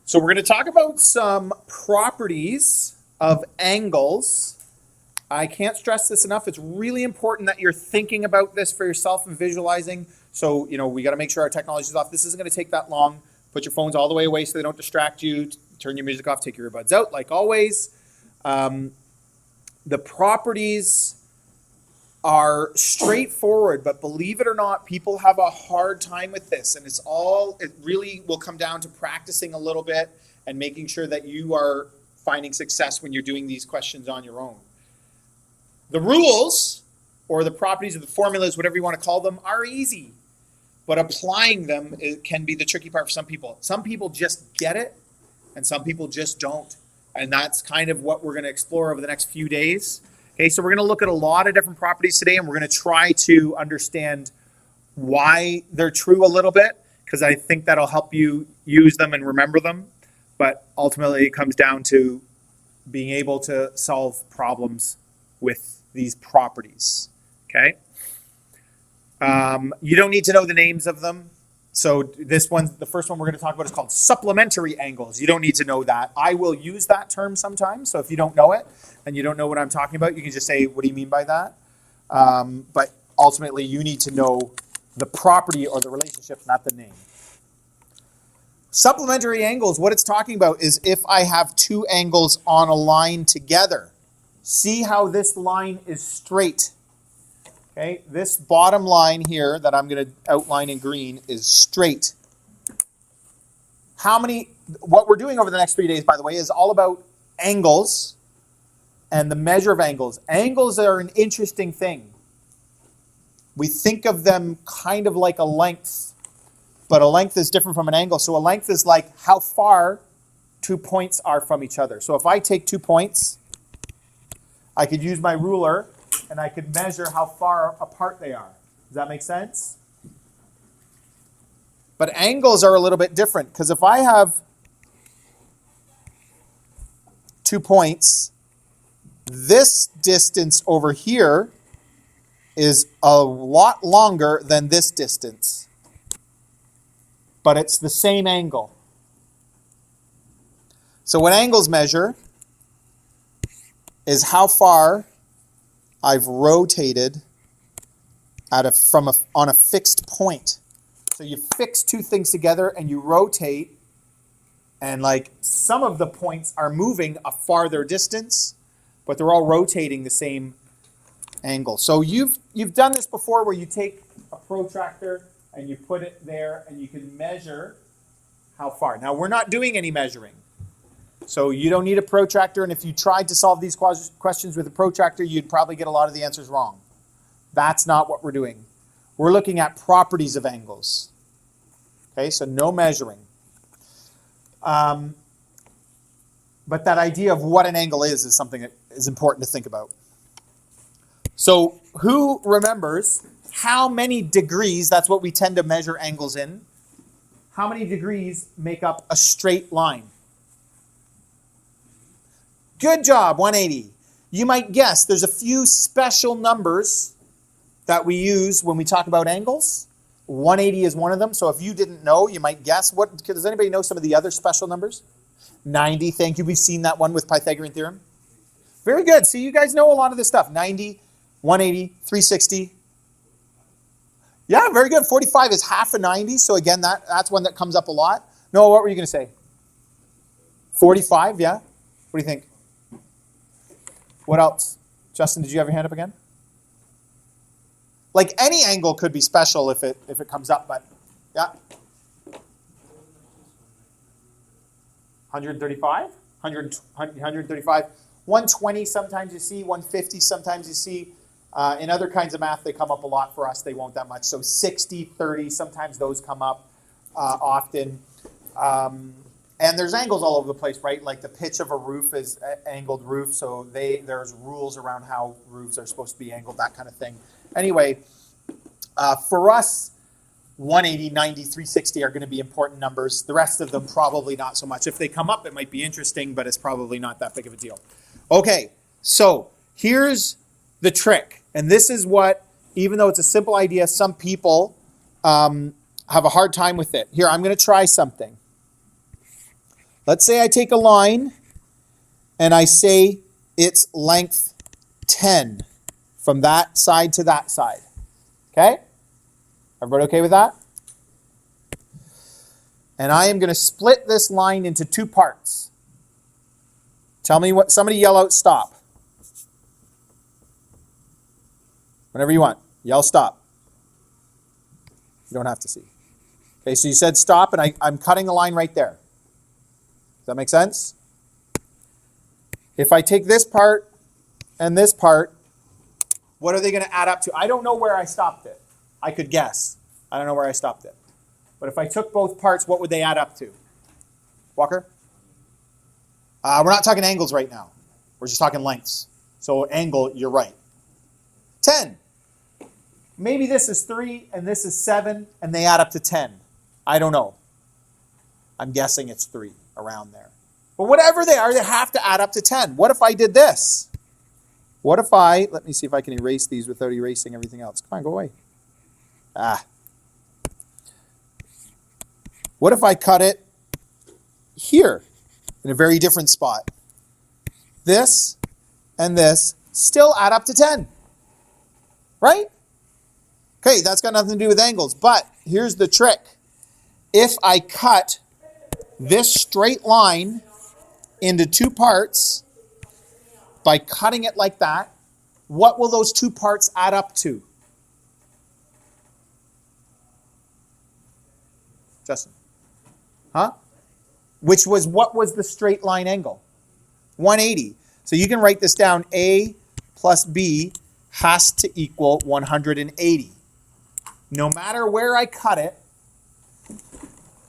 So we're going to talk about some properties of angles. I can't stress this enough. It's really important that you're thinking about this for yourself and visualizing. So, we got to make sure our technology is off. This isn't going to take that long. Put your phones all the way away so they don't distract you. Turn your music off. Take your earbuds out, like always. The properties are straightforward, but believe it or not, people have a hard time with this. And it really will come down to practicing a little bit and making sure that you are finding success when you're doing these questions on your own. The rules, or the properties of the formulas, whatever you want to call them, are easy. But applying them can be the tricky part for some people. Some people just get it, and some people just don't. And that's kind of what we're going to explore over the next few days. Okay, so we're going to look at a lot of different properties today, and we're going to try to understand why they're true a little bit, because I think that'll help you use them and remember them. But ultimately, it comes down to being able to solve problems with these properties. Okay? You don't need to know the names of them. So this one, the first one we're going to talk about is called supplementary angles. You don't need to know that. I will use that term sometimes. So if you don't know it and you don't know what I'm talking about, you can just say, what do you mean by that? But ultimately, you need to know the property or the relationship, not the name. Supplementary angles, what it's talking about is if I have two angles on a line together. See how this line is straight. Okay, this bottom line here that I'm going to outline in green is straight. What we're doing over the next 3 days, by the way, is all about angles and the measure of angles. Angles are an interesting thing. We think of them kind of like a length, but a length is different from an angle. So a length is like how far 2 points are from each other. So if I take 2 points, I could use my ruler and I could measure how far apart they are. Does that make sense? But angles are a little bit different, because if I have 2 points, this distance over here is a lot longer than this distance, but it's the same angle. So what angles measure is how far I've rotated on a fixed point. So you fix two things together and you rotate, and like some of the points are moving a farther distance, but they're all rotating the same angle. So you've done this before, where you take a protractor and you put it there and you can measure how far. Now we're not doing any measuring. So you don't need a protractor, and if you tried to solve these questions with a protractor, you'd probably get a lot of the answers wrong. That's not what we're doing. We're looking at properties of angles. Okay, so no measuring. But that idea of what an angle is something that is important to think about. So who remembers how many degrees, that's what we tend to measure angles in, how many degrees make up a straight line? Good job, 180. You might guess there's a few special numbers that we use when we talk about angles. 180 is one of them. So if you didn't know, you might guess. Does anybody know some of the other special numbers? 90, thank you. We've seen that one with Pythagorean theorem. Very good. So you guys know a lot of this stuff. 90, 180, 360. Yeah, very good. 45 is half a 90. So again, that's one that comes up a lot. Noah, what were you going to say? 45, yeah? What do you think? What else? Justin, did you have your hand up again? Like any angle could be special if it comes up, but yeah. 135? 135. 120 sometimes you see, 150 sometimes you see. In other kinds of math, they come up a lot. For us, they won't that much. So 60, 30, sometimes those come up often. And there's angles all over the place, right? Like the pitch of a roof is angled roof, so there's rules around how roofs are supposed to be angled, that kind of thing. Anyway, for us, 180, 90, 360 are going to be important numbers. The rest of them probably not so much. If they come up, it might be interesting, but it's probably not that big of a deal. Okay, so here's the trick. And this is what, even though it's a simple idea, some people have a hard time with it. Here, I'm going to try something. Let's say I take a line and I say its length 10 from that side to that side. Okay? Everybody okay with that? And I am going to split this line into two parts. Tell me what, somebody yell out stop. Whenever you want, yell stop. You don't have to see. Okay, so you said stop, and I'm cutting a line right there. Does that make sense? If I take this part and this part, what are they going to add up to? I don't know where I stopped it. I could guess. I don't know where I stopped it. But if I took both parts, what would they add up to? Walker? We're not talking angles right now. We're just talking lengths. So angle, you're right. 10. Maybe this is 3 and this is 7 and they add up to 10. I don't know. I'm guessing it's 3 around there. But whatever they are, they have to add up to 10. What if I did this? What if let me see if I can erase these without erasing everything else. Come on, go away. What if I cut it here in a very different spot? This and this still add up to 10. Right? Okay, that's got nothing to do with angles, but here's the trick. If I cut this straight line into two parts by cutting it like that, what will those two parts add up to? Justin? Huh? What was the straight line angle? 180. So you can write this down. A plus B has to equal 180. No matter where I cut it,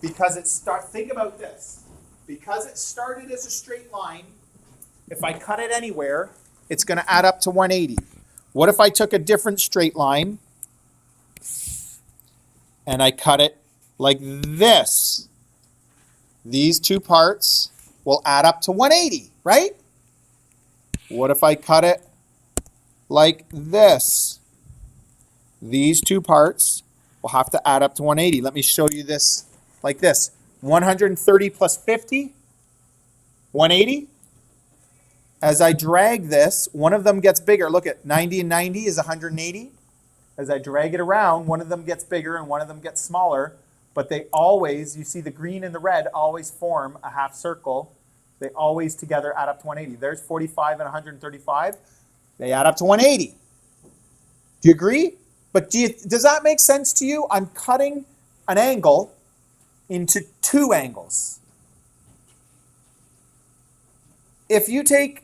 because think about this. Because it started as a straight line, if I cut it anywhere, it's going to add up to 180. What if I took a different straight line and I cut it like this? These two parts will add up to 180, right? What if I cut it like this? These two parts will have to add up to 180. Let me show you this like this. 130 plus 50, 180. As I drag this, one of them gets bigger. Look at 90 and 90 is 180. As I drag it around, one of them gets bigger and one of them gets smaller. But they always, you see the green and the red always form a half circle. They always together add up to 180. There's 45 and 135. They add up to 180. Do you agree? But does that make sense to you? I'm cutting an angle into two angles. If you take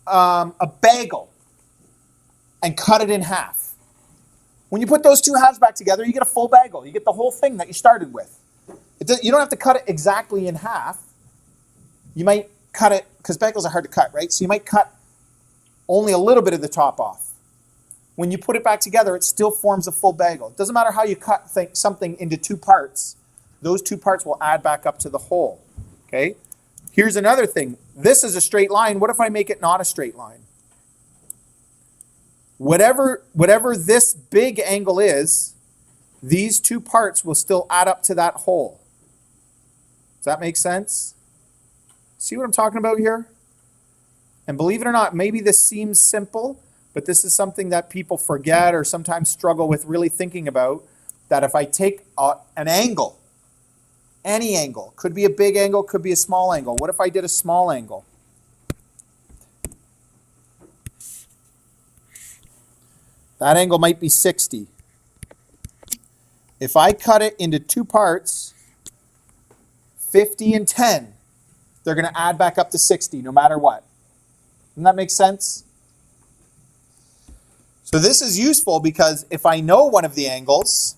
a bagel and cut it in half, when you put those two halves back together, you get a full bagel. You get the whole thing that you started with. You don't have to cut it exactly in half. You might cut it, because bagels are hard to cut, right? So you might cut only a little bit of the top off. When you put it back together, it still forms a full bagel. It doesn't matter how you cut something into two parts. Those two parts will add back up to the whole. Okay? Here's another thing. This is a straight line. What if I make it not a straight line? Whatever this big angle is, these two parts will still add up to that whole. Does that make sense? See what I'm talking about here? And believe it or not, maybe this seems simple, but this is something that people forget or sometimes struggle with really thinking about, that if I take an angle, any angle, could be a big angle, could be a small angle. What if I did a small angle? That angle might be 60. If I cut it into two parts, 50 and 10, they're going to add back up to 60 no matter what. Doesn't that make sense? So this is useful because if I know one of the angles,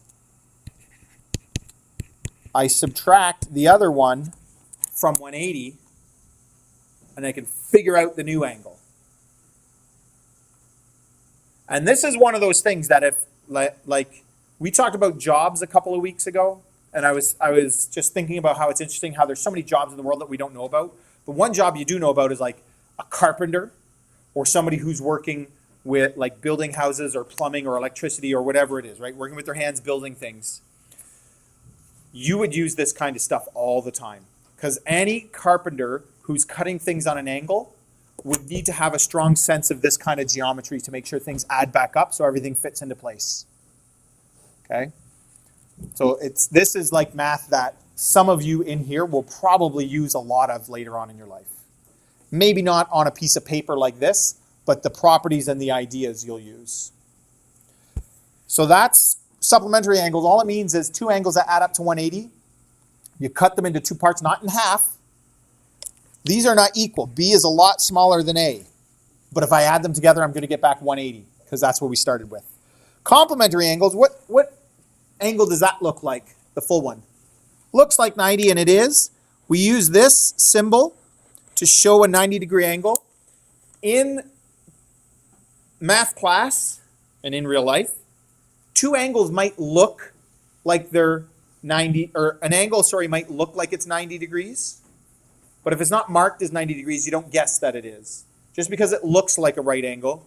I subtract the other one from 180 and I can figure out the new angle. And this is one of those things that if, like we talked about jobs a couple of weeks ago, and I was just thinking about how it's interesting how there's so many jobs in the world that we don't know about. But one job you do know about is like a carpenter or somebody who's working with like building houses or plumbing or electricity or whatever it is, right? Working with their hands, building things. You would use this kind of stuff all the time Because any carpenter who's cutting things on an angle would need to have a strong sense of this kind of geometry to make sure things add back up so everything fits into place. Okay? So this is like math that some of you in here will probably use a lot of later on in your life. Maybe not on a piece of paper like this, but the properties and the ideas you'll use. So that's supplementary angles. All it means is two angles that add up to 180. You cut them into two parts, not in half. These are not equal. B is a lot smaller than A. But if I add them together, I'm going to get back 180 because that's what we started with. Complementary angles, what angle does that look like, the full one? Looks like 90, and it is. We use this symbol to show a 90-degree angle. In math class and in real life, two angles might look like they're 90, or an angle, might look like it's 90 degrees. But if it's not marked as 90 degrees, you don't guess that it is. Just because it looks like a right angle,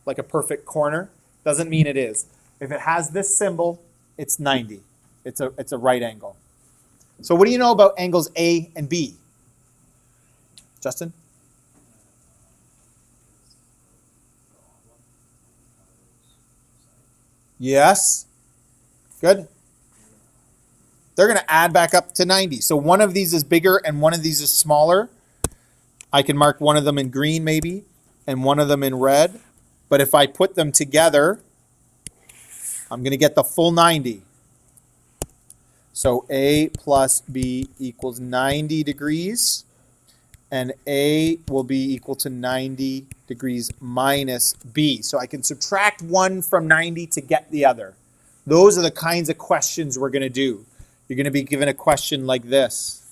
like a perfect corner, doesn't mean it is. If it has this symbol, it's 90. It's a right angle. So what do you know about angles A and B? Justin? Yes. Good. They're going to add back up to 90. So one of these is bigger and one of these is smaller. I can mark one of them in green maybe and one of them in red. But if I put them together, I'm going to get the full 90. So A plus B equals 90 degrees. And A will be equal to 90 degrees minus B. So I can subtract one from 90 to get the other. Those are the kinds of questions we're going to do. You're going to be given a question like this.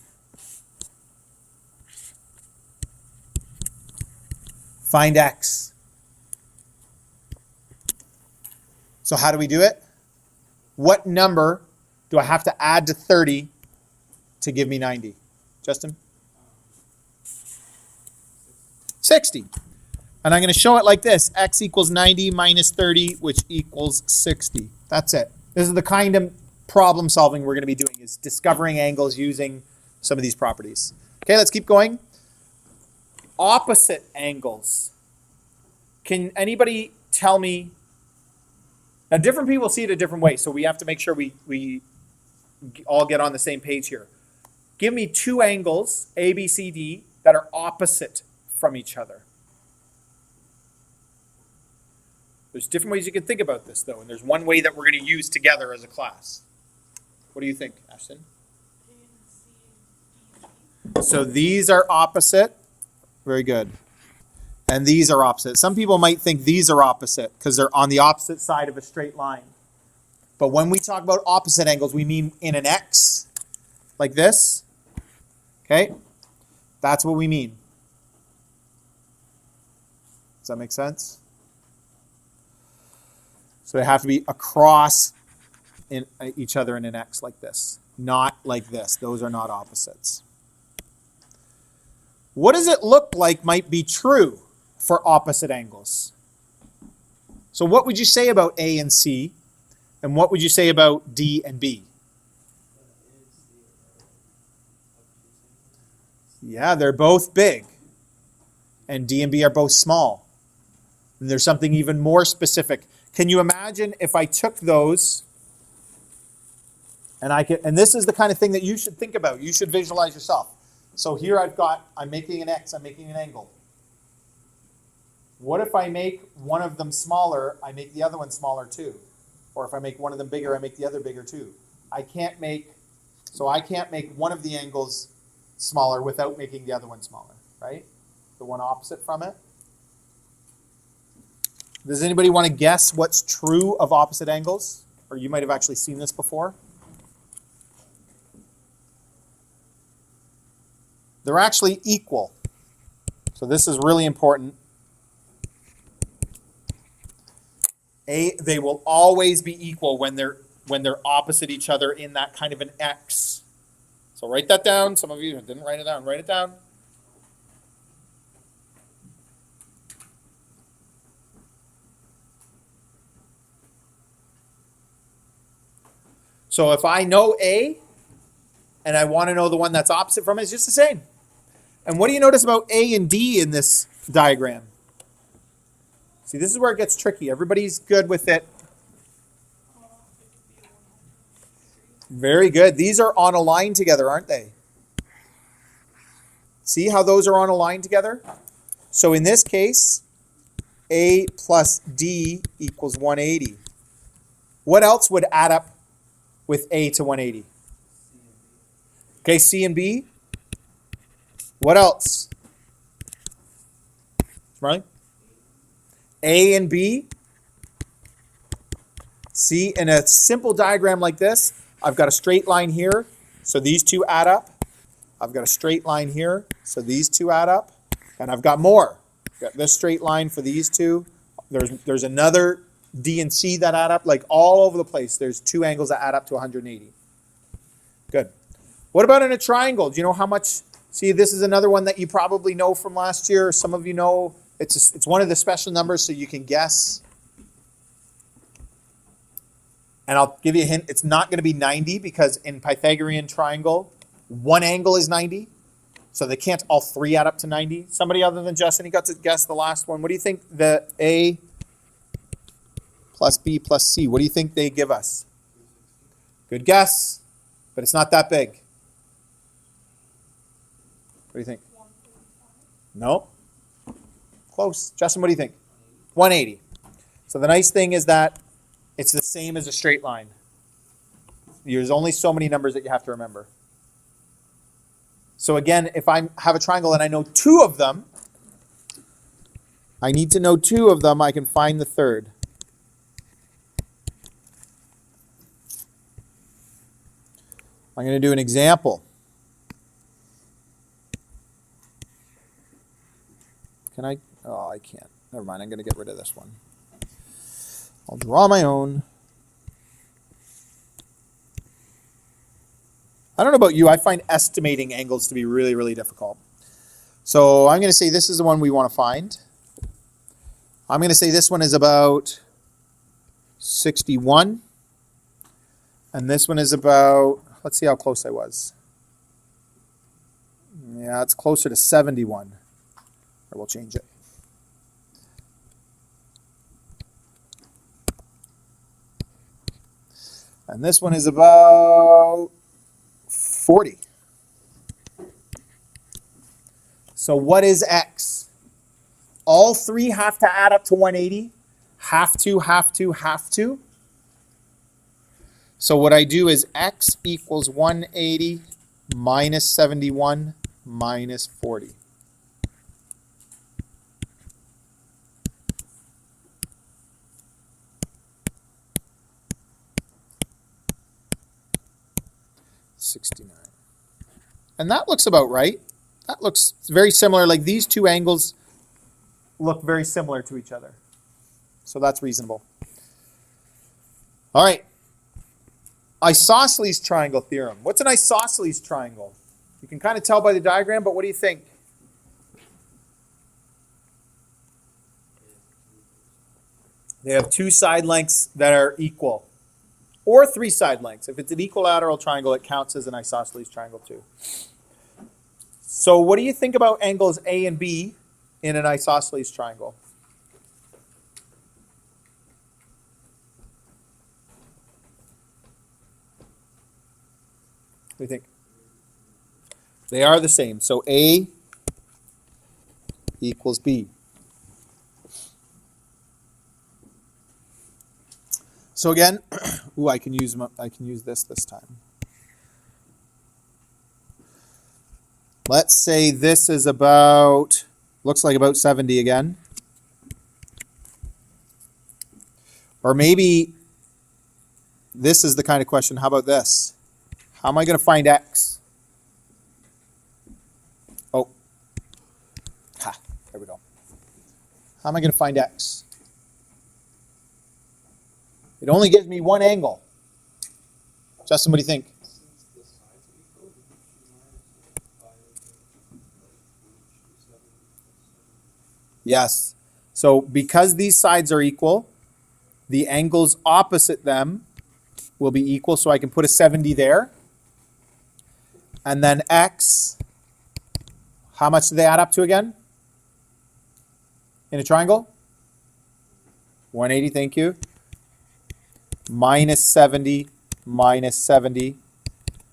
Find X. So how do we do it? What number do I have to add to 30 to give me 90? Justin? 60. And I'm going to show it like this. X equals 90 minus 30, which equals 60. That's it. This is the kind of problem solving we're going to be doing, is discovering angles using some of these properties. Okay, let's keep going. Opposite angles. Can anybody tell me? Now, different people see it a different way, so we have to make sure we all get on the same page here. Give me two angles, A, B, C, D, that are opposite from each other. There's different ways you can think about this, though, and there's one way that we're going to use together as a class. What do you think, Ashton? So these are opposite. Very good. And these are opposite. Some people might think these are opposite because they're on the opposite side of a straight line. But when we talk about opposite angles, we mean in an X, like this. Okay? That's what we mean. Does that make sense? So they have to be across in each other in an X like this. Not like this. Those are not opposites. What does it look like might be true for opposite angles? So what would you say about A and C? And what would you say about D and B? Yeah, they're both big. And D and B are both small. And there's something even more specific. Can you imagine if I took those and this is the kind of thing that you should think about. You should visualize yourself. So here I'm making an X, I'm making an angle. What if I make one of them smaller, I make the other one smaller too? Or if I make one of them bigger, I make the other bigger too. I can't make one of the angles smaller without making the other one smaller, right? The one opposite from it. Does anybody want to guess what's true of opposite angles? Or you might have actually seen this before. They're actually equal. So this is really important. They will always be equal when they're opposite each other in that kind of an X. So write that down. Some of you didn't write it down. Write it down. So if I know A and I want to know the one that's opposite from it, it's just the same. And what do you notice about A and D in this diagram? See, this is where it gets tricky. Everybody's good with it. Very good. These are on a line together, aren't they? See how those are on a line together? So in this case, A plus D equals 180. What else would add up with A to 180? Okay, C and B. What else? Right? A and B. See, in a simple diagram like this, I've got a straight line here, so these two add up. I've got a straight line here, so these two add up. And I've got more. I've got this straight line for these two. There's another D and C that add up, like all over the place. There's two angles that add up to 180. Good. What about in a triangle? Do you know how much? See, this is another one that you probably know from last year. Some of you know it's one of the special numbers, so you can guess. And I'll give you a hint. It's not going to be 90 because in Pythagorean triangle, one angle is 90. So they can't all three add up to 90. Somebody other than Justin, he got to guess the last one. What do you think the A plus B plus C, what do you think they give us? Good guess, but it's not that big. What do you think? No? Close. Justin, what do you think? 180. So the nice thing is that it's the same as a straight line. There's only so many numbers that you have to remember. So again, if I have a triangle and I know two of them, I need to know two of them, I can find the third. I'm going to do an example. Can I? Oh, I can't. Never mind. I'm going to get rid of this one. I'll draw my own. I don't know about you. I find estimating angles to be really, really difficult. So I'm going to say this is the one we want to find. I'm going to say this one is about 61. And this one is about, let's see how close I was. Yeah, it's closer to 71. Or we'll change it. And this one is about 40. So what is x? All three have to add up to 180. Have to. So what I do is x equals 180 minus 71 minus 40. And that looks about right. That looks very similar. Like these two angles look very similar to each other. So that's reasonable. All right. Isosceles triangle theorem. What's an isosceles triangle? You can kind of tell by the diagram, but what do you think? They have two side lengths that are equal. Or three side lengths. If it's an equilateral triangle, it counts as an isosceles triangle too. So what do you think about angles A and B in an isosceles triangle? What do you think? They are the same. So A equals B. So again, I can use this time. Let's say this is about, looks like about 70 again. Or maybe this is the kind of question, how about this? How am I going to find x? Oh, there we go. How am I going to find x? It only gives me one angle. Justin, what do you think? Yes. So because these sides are equal, the angles opposite them will be equal. So I can put a 70 there. And then x, how much do they add up to again? In a triangle? 180, thank you. Minus 70, minus 70.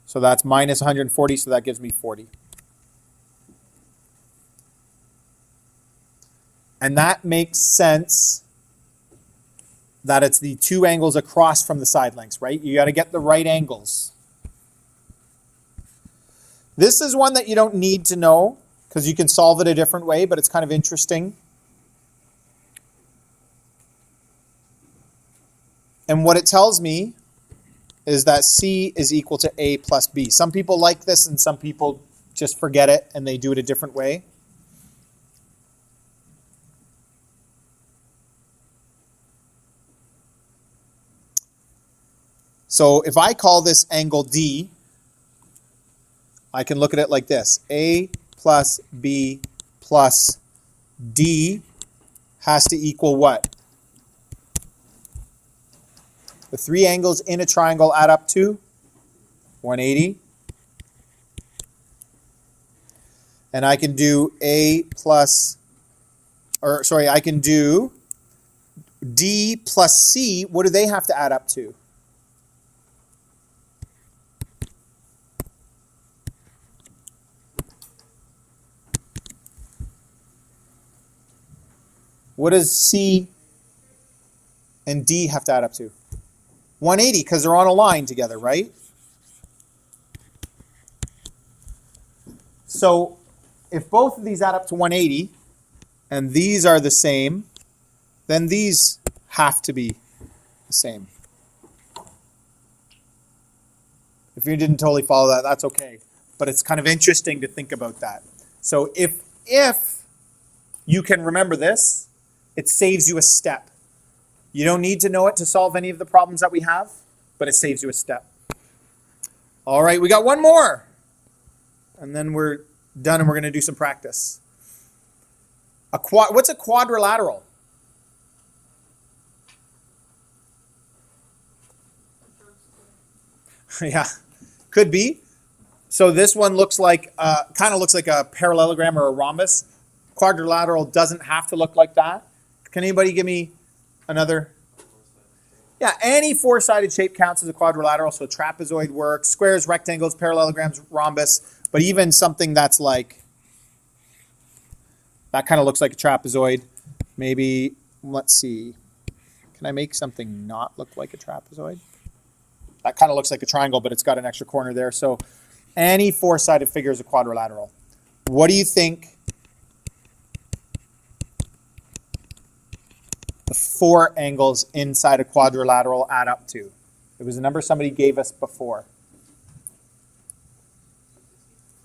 So that's minus 140, so that gives me 40. And that makes sense that it's the two angles across from the side lengths, right? You got to get the right angles. This is one that you don't need to know because you can solve it a different way, but it's kind of interesting. And what it tells me is that C is equal to A plus B. Some people like this and some people just forget it and they do it a different way. So if I call this angle D, I can look at it like this. A plus B plus D has to equal what? The three angles in a triangle add up to 180. And I can do I can do D plus C. What do they have to add up to? What does C and D have to add up to? 180, because they're on a line together, right? So if both of these add up to 180, and these are the same, then these have to be the same. If you didn't totally follow that, that's okay. But it's kind of interesting to think about that. So if you can remember this, it saves you a step. You don't need to know it to solve any of the problems that we have, but it saves you a step. All right, we got one more. And then we're done and we're going to do some practice. What's a quadrilateral? Yeah, could be. So this one looks like, kind of looks like a parallelogram or a rhombus. Quadrilateral doesn't have to look like that. Can anybody give me another? Yeah, any four-sided shape counts as a quadrilateral. So trapezoid works, squares, rectangles, parallelograms, rhombus. But even something that's like, that kind of looks like a trapezoid. Maybe, let's see. Can I make something not look like a trapezoid? That kind of looks like a triangle, but it's got an extra corner there. So any four-sided figure is a quadrilateral. What do you think the four angles inside a quadrilateral add up to? It was a number somebody gave us before.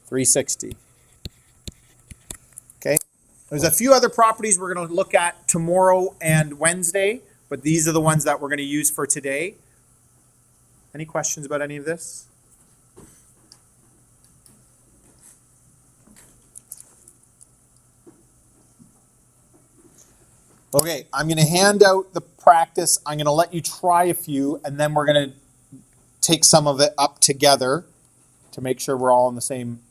360. Okay. There's a few other properties we're going to look at tomorrow and Wednesday, but these are the ones that we're going to use for today. Any questions about any of this? Okay, I'm going to hand out the practice. I'm going to let you try a few, and then we're going to take some of it up together to make sure we're all on the same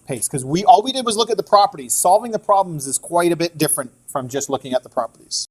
pace. Because all we did was look at the properties. Solving the problems is quite a bit different from just looking at the properties.